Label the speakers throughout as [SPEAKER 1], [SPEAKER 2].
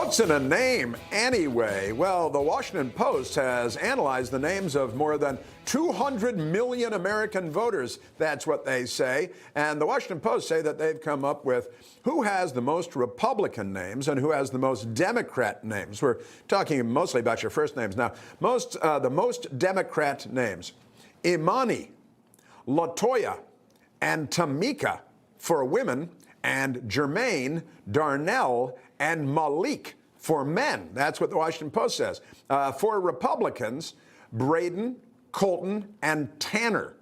[SPEAKER 1] What's in a name anyway? Well, the Washington Post has analyzed the names of more than 200 million American voters. That's what they say. And the Washington Post say that they've come up with who has the most Republican names and who has the most Democrat names. We're talking mostly about your first names now. The most Democrat names: Imani, Latoya, and Tamika for women, and Jermaine, Darnell, and Malik for men. That's what the Washington Post says. For Republicans, Braden, Colton, and Tanner,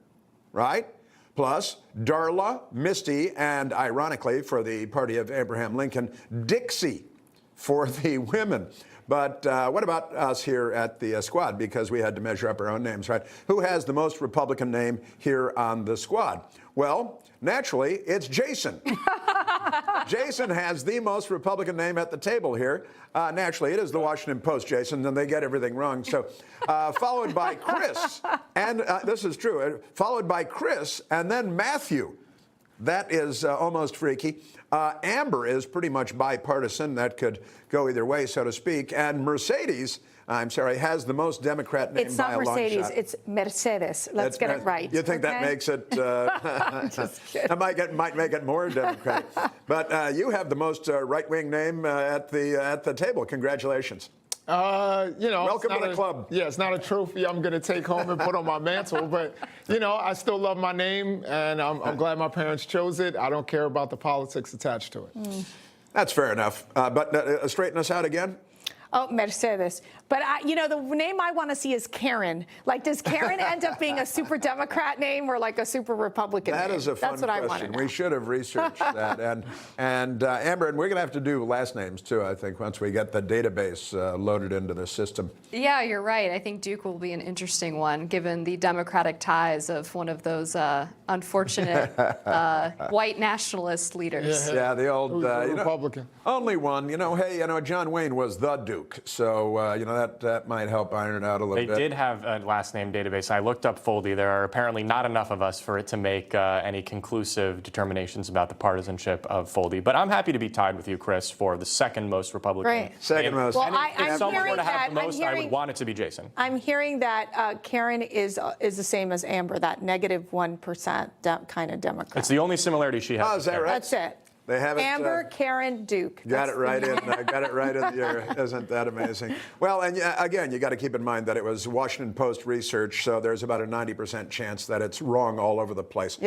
[SPEAKER 1] right? Plus Darla, Misty, and ironically, for the party of Abraham Lincoln, Dixie for the women. But what about us here at the squad? Because we had to measure up our own names, right? Who has the most Republican name here on the squad? Well, naturally, it's Jason. Jason has the most Republican name at the table here. Naturally, it is the Washington Post, Jason, and they get everything wrong. So, followed by Chris, and this is true, followed by Chris, and then Matthew. That is almost freaky. Amber is pretty much bipartisan. That could go either way, so to speak. And Mercedes, has the most Democrat name by a long shot.
[SPEAKER 2] It's not Mercedes, it's Mercedes. Let's get it right.
[SPEAKER 1] You think that makes it, that might make it more Democratic. But you have the most right-wing name at the table. Congratulations. Welcome to the club.
[SPEAKER 3] Yeah, it's not a trophy I'm going to take home and put on my mantle, but, I still love my name, and I'm glad my parents chose it. I don't care about the politics attached to it.
[SPEAKER 1] That's fair enough. But straighten us out again.
[SPEAKER 2] Oh, Mercedes. But, the name I want to see is Karen. Like, does Karen end up being a super Democrat name or like a super Republican name?
[SPEAKER 1] That is a fun question.
[SPEAKER 2] I want to know.
[SPEAKER 1] We should have researched that. And Amber, and we're going to have to do last names, too, I think, once we get the database loaded into the system.
[SPEAKER 4] Yeah, you're right. I think Duke will be an interesting one, given the Democratic ties of one of those unfortunate white nationalist leaders.
[SPEAKER 1] Yeah, the old
[SPEAKER 3] Republican.
[SPEAKER 1] Only one. John Wayne was the Duke. So, that might help iron it out a little bit.
[SPEAKER 5] They did have a last name database. I looked up Foldi. There are apparently not enough of us for it to make any conclusive determinations about the partisanship of Foldi. But I'm happy to be tied with you, Chris, for the second most Republican.
[SPEAKER 2] Right.
[SPEAKER 1] Second most.
[SPEAKER 2] Well,
[SPEAKER 5] if someone were to have the most, I would want it to be Jason.
[SPEAKER 2] I'm hearing that Karen is the same as Amber, that -1% kind of Democrat.
[SPEAKER 5] It's the only similarity she has.
[SPEAKER 1] Oh, is that right?
[SPEAKER 2] That's it.
[SPEAKER 1] They have it,
[SPEAKER 2] Amber, Karen, Duke.
[SPEAKER 1] Got it right in. Got it right in your. Isn't that amazing? Well, and again, you got to keep in mind that it was Washington Post research, so there's about a 90% chance that it's wrong all over the place.